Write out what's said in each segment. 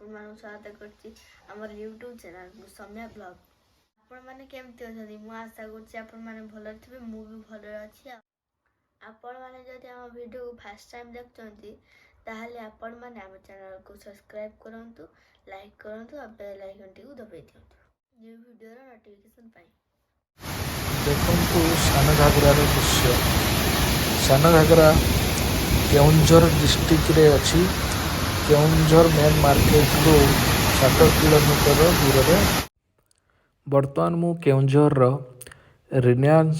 ଆପଣମାନଙ୍କୁ ସ୍ୱାଗତ କରୁଛି ଆମର ୟୁଟ୍ୟୁବ୍ ଚ୍ୟାନେଲ୍ ସୌମ୍ୟା ବ୍ଲଗ୍। ଆପଣମାନେ କେମିତି ଅଛନ୍ତି? ମୁଁ ଆଶା କରୁଛି ଆପଣମାନେ ଭଲରେ ଥିବେ। ମୁଁ ବି ଭଲରେ ଅଛି। ଆପଣମାନେ ଯଦି ଆମ ଭିଡ଼ିଓକୁ ଫାର୍ଷ୍ଟ ଟାଇମ୍ ଦେଖୁଛନ୍ତି ତାହେଲେ ଆପଣମାନେ ଆମ ଚ୍ୟାନେଲକୁ ସବସ୍କ୍ରାଇବ୍ କରନ୍ତୁ, ଲାଇକ୍ କରନ୍ତୁ ଆଉ ବେଲ୍ ଆଇକନ୍ଟିକୁ ଦବାଇ ଦିଅନ୍ତୁ ନ୍ୟୁ ଭିଡ଼ିଓର ନୋଟିଫିକେସନ୍ ପାଇଁ। ଦେଖନ୍ତୁ ସାନଘାଗରାର ଦୃଶ୍ୟ। ସାନଘାଗରା କେଉଁଝର ଡିଷ୍ଟ୍ରିକ୍ଟରେ ଅଛି। କେଉଁଝର ମେନ୍ ମାର୍କେଟରୁ 7 କିଲୋମିଟର ଦୂରରେ। ବର୍ତ୍ତମାନ ମୁଁ କେଉଁଝରର ରିଲାଏନ୍ସ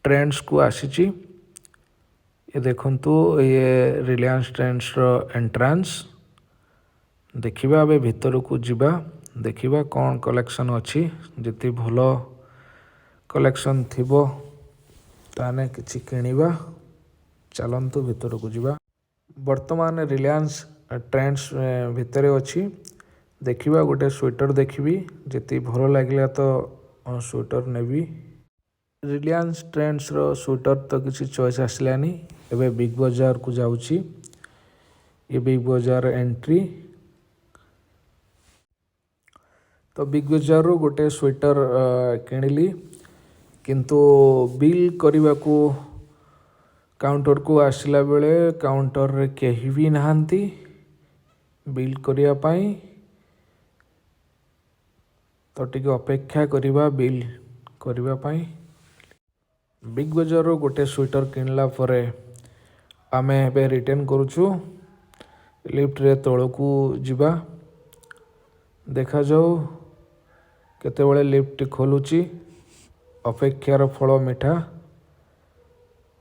ଟ୍ରେଣ୍ଡସକୁ ଆସିଛି। ये देखंतु ये रिलायंस ट्रेंड्सर एंट्रांस। देखिबा अबे भीतर को जिबा, देखिबा कौन कलेक्शन अच्छी। जति भलो कलेक्शन थिबो ताने किछि किनिबा। चलंतु भीतर को जिबा। वर्तमान रिलायंस ट्रेंड्स भितर अच्छी। देखिबा गोटे स्वेटर देखिबी, जति भलो लागला तो स्वेटर नेबी। रिलायंस ट्रेंड्सर स्वेटर तो किसी चॉइस आसलानी। एबे बिग बाजार को जाउची। ये बिग बाजार एंट्री। तो बिग बाजार रो गोटे स्वेटर किनिली, किंतु बिल करने को काउंटर को आसला बेले काउंटर रे केही भी नहांती बिल करिया पाई। तो टिके अपेक्षा करिबा बिल करिबा पाई। बिग बाजार रो गोटे स्वेटर किनला परे आमे एबे रिटर्न करूछु। लिफ्ट रे तळकू जिबा। देखा जाऊ केतेबेले लिफ्ट खोलुची। अपेक्षार फल मिठा।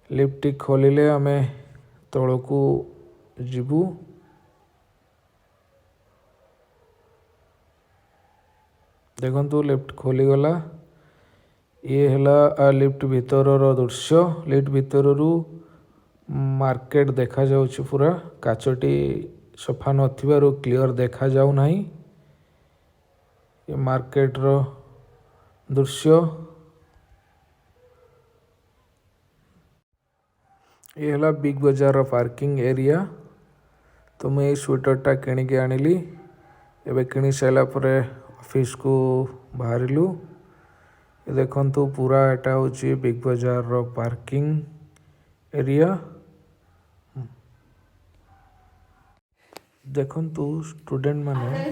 लिफ्ट खोलिले आमे तळकू जिबू। देखंतु लिफ्ट खोली गला। ये हला लिफ्ट भितरर दृश्य। लिफ्ट भितररू मार्केट देखा जाउछि पूरा। काचटी सफा नथिबारु क्लियर देखा जाउ नाही। ये मार्केट रो दृश्य। ये हला बिग बाजार पार्किंग एरिया। तो मैं ये स्वेटरटा किनिके आनिली। एबे किनि साइला परे ऑफिस को बाहरिलु। ये देखंतु पूरा एटा होची बिग बाजार रो पार्किंग एरिया। देखंतु स्टूडेंट माने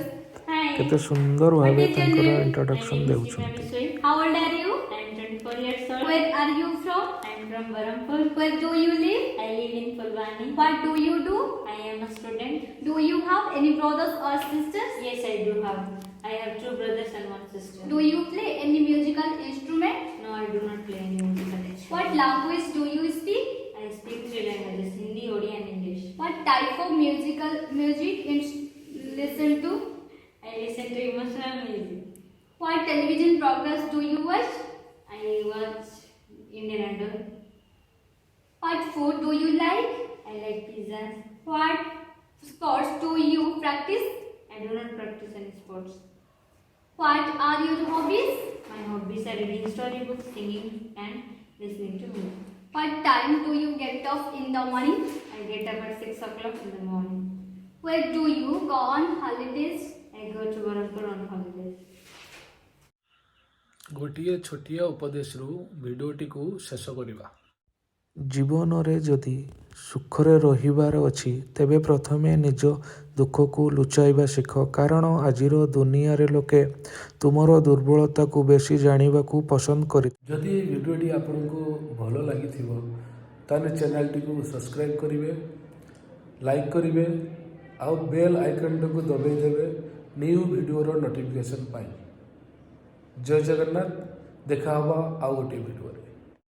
केते सुंदर भाबे तांकर introduction देउछंती। How old are you? I am 24 years old. Where are you from? I am from Barampur. Where do you live? I live in Fulbani. What do you do? I am a student. Do you have any brothers or sisters? Yes, I do have. I have 2 brothers and 1 sister. Do you play any musical instrument? No, I do not play any musical instrument. What language do you speak? I speak 3 languages: Hindi, Odia, and English. What type of music listen to? I listen to emotional music. What television programs do you watch? I watch Indian Idol. What food do you like? I like pizzas. What sports do you practice? I do not practice any sports. What are your hobbies? My hobbies are reading storybooks, singing, and listening to music. What time do you get up in the morning? I get up at 6 o'clock in the morning. Where do you go on holidays? I go to Barampur on holidays. गोटिए छोटिया उपदेश रु भिडियोटी को शेष करिबा। जीवन रे जदि सुखरे रहिबार अछि तेबे प्रथमे निज दुख को लुचाइबा शिख। कारण आजिर दुनिया रे लोके तुमरो दुर्बलता को बेसी जानिबा को पसंद करि। जदि भिडियोटी आपनको भलो लागिथिबो ताने चैनल टी को सब्सक्राइब करिवे, लाइक करिवे आ बेल आइकन को दबाई देवे न्यू वीडियो रो नोटिफिकेशन पाई। जय जगन्नाथ। देखा हवा आउ गोटे वीडियो।